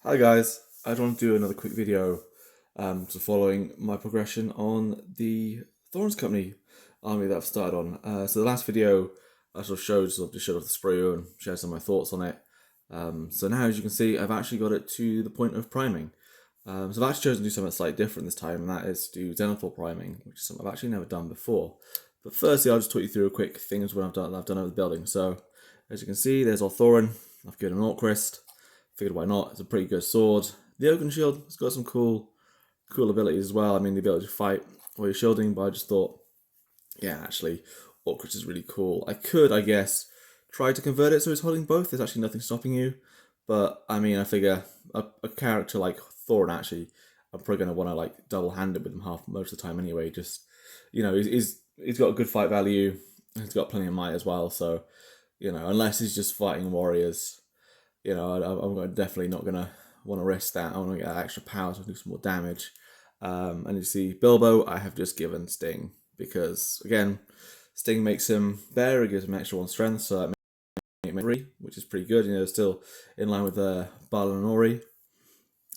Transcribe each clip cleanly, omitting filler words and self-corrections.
Hi guys, I just want to do another quick video following my progression on the Thorins company army that I've started on. So the last video I just showed off the sprue and shared some of my thoughts on it. So now, as you can see, I've actually got it to the point of priming. So I've actually chosen to do something slightly different this time, and that is to do Zenithal priming, which is something I've actually never done before. But firstly, I'll just talk you through a quick things what I've done over the building. So as you can see, there's our Thorin. I've given an Orc Wrist. Figured why not? It's a pretty good sword. The Oaken Shield has got some cool abilities as well. I mean, the ability to fight while you're shielding, but I just thought, yeah, actually, Orc Wrist is really cool. I could, I guess, try to convert it so it's holding both. There's actually nothing stopping you. But I mean, I figure a character like Thorin, actually, I'm probably going to want to like double-handed with him most of the time anyway. Just, he's got a good fight value. He's got plenty of might as well. So, unless he's just fighting warriors, I'm definitely not going to want to risk that. I want to get that extra power to do some more damage. And you see Bilbo, I have just given Sting because, again, Sting makes him better. It gives him extra 1 strength, so that makes him 3, which is pretty good. Still in line with Balin and Ori.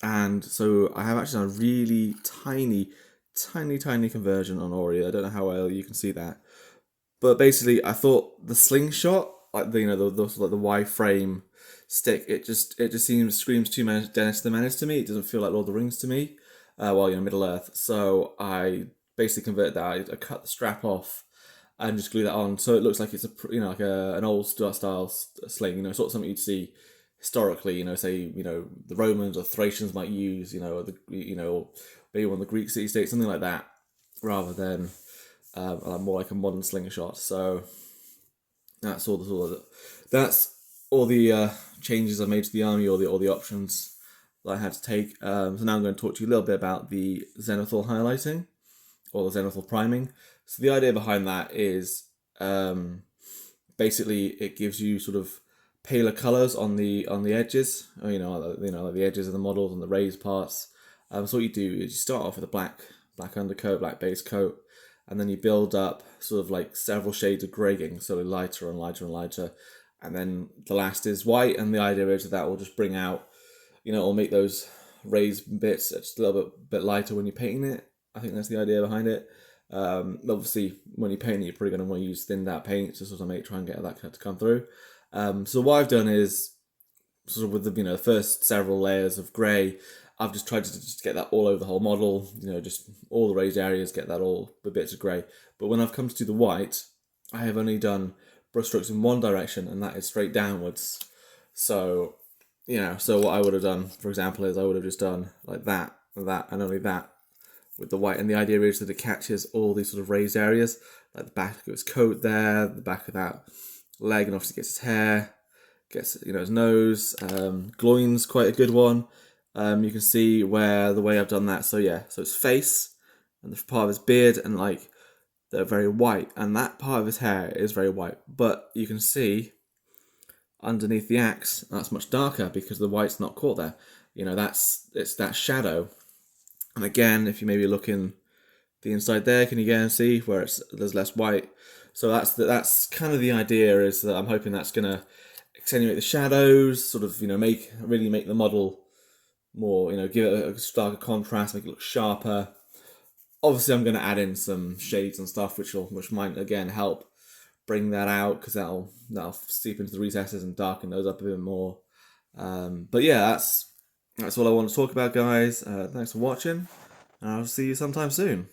And so I have actually done a really tiny conversion on Ori. I don't know how well you can see that. But basically, I thought the slingshot, like the Y frame stick, it just screams too much Dennis the Menace to me. It doesn't feel like Lord of the Rings to me. Middle Earth. So I basically converted that. I cut the strap off and just glue that on, so it looks like it's an old style sling. Sort of something you'd see historically. Say the Romans or Thracians might use. Or maybe one of the Greek city states, something like that, rather than more like a modern slingshot. So that's all the changes I made to the army, or the options that I had to take. So now I'm going to talk to you a little bit about the Zenithal highlighting, or the Zenithal priming. So the idea behind that is basically it gives you sort of paler colors on the edges. Like the edges of the models and the raised parts. So what you do is you start off with a black undercoat, black base coat, and then you build up sort of like several shades of grey, so lighter and lighter and lighter, and then the last is white. And the idea is that will just bring out, it'll make those raised bits just a little bit lighter when you're painting it. I think that's the idea behind it. Obviously, when you're painting, you're probably going to want to use thinned out paint to sort of try and get that to come through. So what I've done is sort of with the first several layers of grey, I've just tried to just get that all over the whole model. Just all the raised areas, get that all with bits of grey. But when I've come to do the white, I have only done brushstrokes in one direction, and that is straight downwards. So, so what I would have done, for example, is I would have just done like that, and only that with the white. And the idea is that it catches all these sort of raised areas, like the back of his coat there, the back of that leg, and obviously gets his hair, gets his nose. Gloin's quite a good one. You can see where the way I've done that. So yeah, so his face and the part of his beard, and like they're very white, and that part of his hair is very white. But you can see underneath the axe, that's much darker because the white's not caught there. It's that shadow. And again, if you maybe look in the inside there, can you again see where there's less white? So that's kind of the idea, is that I'm hoping that's gonna extenuate the shadows, sort of really make the model more, give it a starker contrast, make it look sharper. Obviously, I'm going to add in some shades and stuff, which might again help bring that out, because that'll seep into the recesses and darken those up a bit more. But yeah, that's all I want to talk about, guys. Thanks for watching, and I'll see you sometime soon.